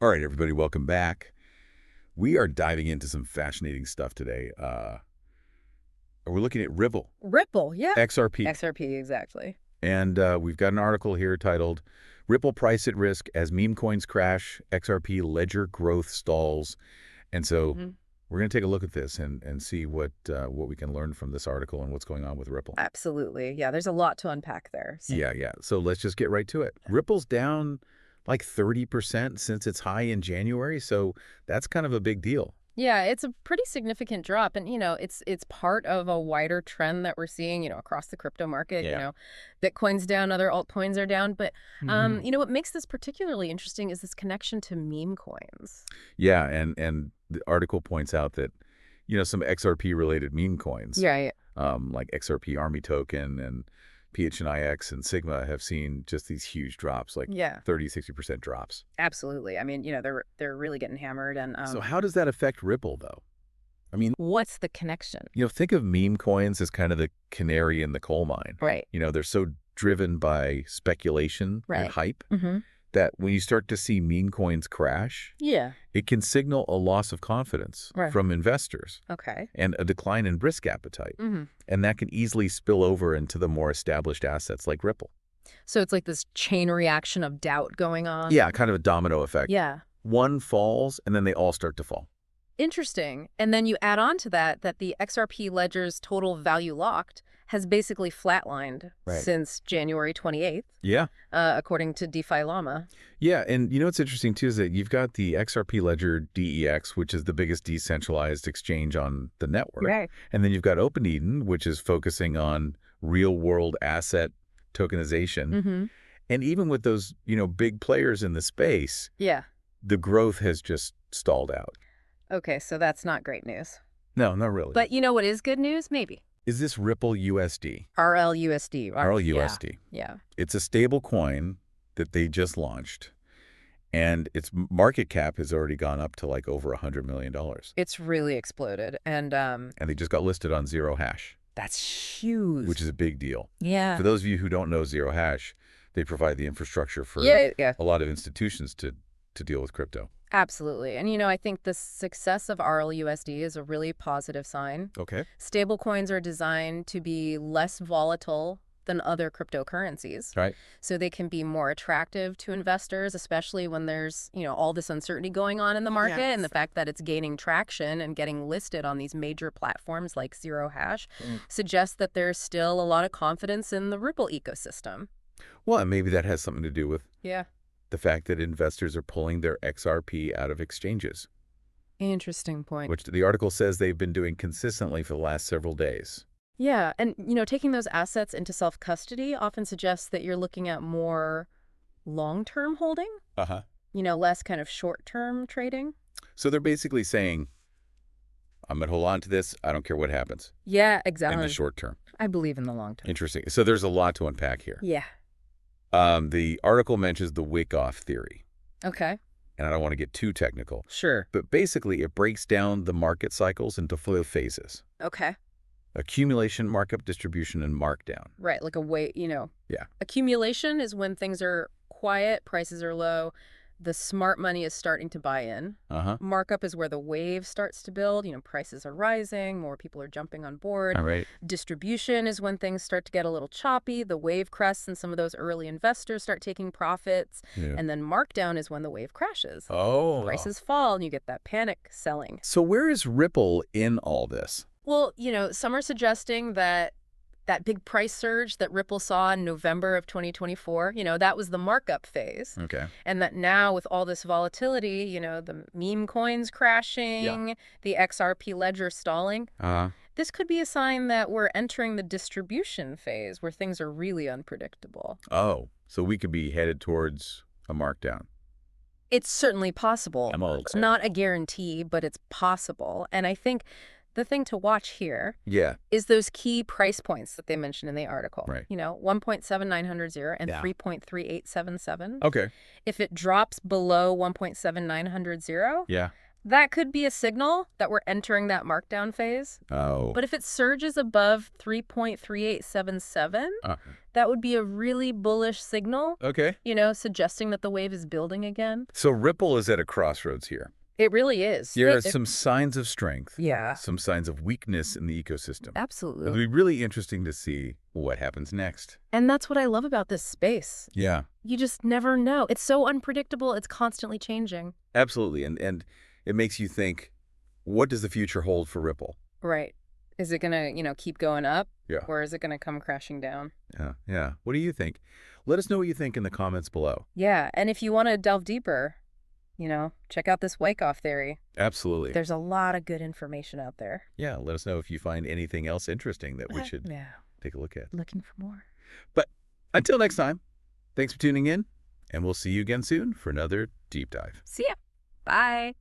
All right, everybody, welcome back. We are diving into some fascinating stuff today. We're looking at Ripple, Ripple, yeah. XRP. XRP, exactly. And we've got an article here titled, Ripple Price at Risk as Meme Coins Crash, XRP Ledger Growth Stalls. And so we're going to take a look at this and see what we can learn from this article and what's going on with Ripple. Absolutely. Yeah, there's a lot to unpack there. So. Yeah. So let's just get right to it. Ripple's down like 30% since its high in January, so that's kind of a big deal. Yeah, it's a pretty significant drop. And, it's part of a wider trend that we're seeing, across the crypto market. Yeah. Bitcoin's down, other altcoins are down. But, what makes this particularly interesting is this connection to meme coins. Yeah, and the article points out that, some XRP-related meme coins, Yeah. like XRP Army Token and PHNIX and Sigma have seen just these huge drops, like 30–60% drops. Absolutely. I mean, they're really getting hammered. And so how does that affect Ripple, though? I mean, what's the connection? Think of meme coins as kind of the canary in the coal mine. Right. They're so driven by speculation and hype that when you start to see meme coins crash, it can signal a loss of confidence from investors and a decline in risk appetite. And that can easily spill over into the more established assets like Ripple. So it's like this chain reaction of doubt going on? Yeah, kind of a domino effect. Yeah. One falls, and then they all start to fall. Interesting. And then you add on to that the XRP ledger's total value locked has basically flatlined since January 28th. Yeah. According to DeFi Llama. Yeah, and what's interesting, too, is that you've got the XRP ledger DEX, which is the biggest decentralized exchange on the network. Right. And then you've got OpenEden, which is focusing on real-world asset tokenization. And even with those, big players in the space, the growth has just stalled out. Okay, so that's not great news. No, not really. But what is good news? Maybe. Is this Ripple USD? RLUSD. RLUSD. Yeah. It's a stable coin that they just launched, and its market cap has already gone up to like over $100 million. It's really exploded. And they just got listed on Zero Hash. That's huge. Which is a big deal. Yeah. For those of you who don't know Zero Hash, they provide the infrastructure for a lot of institutions to deal with crypto. Absolutely. And, I think the success of RLUSD is a really positive sign. Okay. Stablecoins are designed to be less volatile than other cryptocurrencies. Right. So they can be more attractive to investors, especially when there's, all this uncertainty going on in the market. And the fact that it's gaining traction and getting listed on these major platforms like Zero Hash suggests that there's still a lot of confidence in the Ripple ecosystem. Well, and maybe that has something to do with the fact that investors are pulling their XRP out of exchanges. Interesting point. Which the article says they've been doing consistently for the last several days. Yeah, and, taking those assets into self-custody often suggests that you're looking at more long-term holding. Less kind of short-term trading. So they're basically saying, I'm going to hold on to this. I don't care what happens. Yeah, exactly. In the short term. I believe in the long term. Interesting. So there's a lot to unpack here. Yeah. The article mentions the Wyckoff theory. Okay. And I don't want to get too technical. Sure. But basically, it breaks down the market cycles into 4 phases. Okay. Accumulation, markup, distribution, and markdown. Right, like a way, Yeah. Accumulation is when things are quiet, prices are low, the smart money is starting to buy in. Markup is where the wave starts to build. Prices are rising, more people are jumping on board. All right. Distribution is when things start to get a little choppy. The wave crests and some of those early investors start taking profits. Yeah. And then markdown is when the wave crashes. Oh. Prices fall and you get that panic selling. So where is Ripple in all this? Well, some are suggesting that big price surge that Ripple saw in November of 2024, that was the markup phase. Okay. And that now with all this volatility, the meme coins crashing, the XRP ledger stalling, this could be a sign that we're entering the distribution phase where things are really unpredictable. Oh, so we could be headed towards a markdown. It's certainly possible. It's not a guarantee, but it's possible. And I think the thing to watch here is those key price points that they mentioned in the article. Right. 1.7900 and 3.3877. Okay. If it drops below 1.7900, that could be a signal that we're entering that markdown phase. Oh. But if it surges above 3.3877, that would be a really bullish signal. Okay. Suggesting that the wave is building again. So Ripple is at a crossroads here. It really is. There are some signs of strength. Yeah. Some signs of weakness in the ecosystem. Absolutely. It'll be really interesting to see what happens next. And that's what I love about this space. Yeah. You just never know. It's so unpredictable. It's constantly changing. Absolutely. And it makes you think, what does the future hold for Ripple? Right. Is it going to, keep going up? Yeah. Or is it going to come crashing down? Yeah. What do you think? Let us know what you think in the comments below. Yeah. And if you want to delve deeper, check out this Wyckoff theory. Absolutely. There's a lot of good information out there. Yeah. Let us know if you find anything else interesting that we should take a look at. Looking for more. But until next time, thanks for tuning in, and we'll see you again soon for another deep dive. See ya. Bye.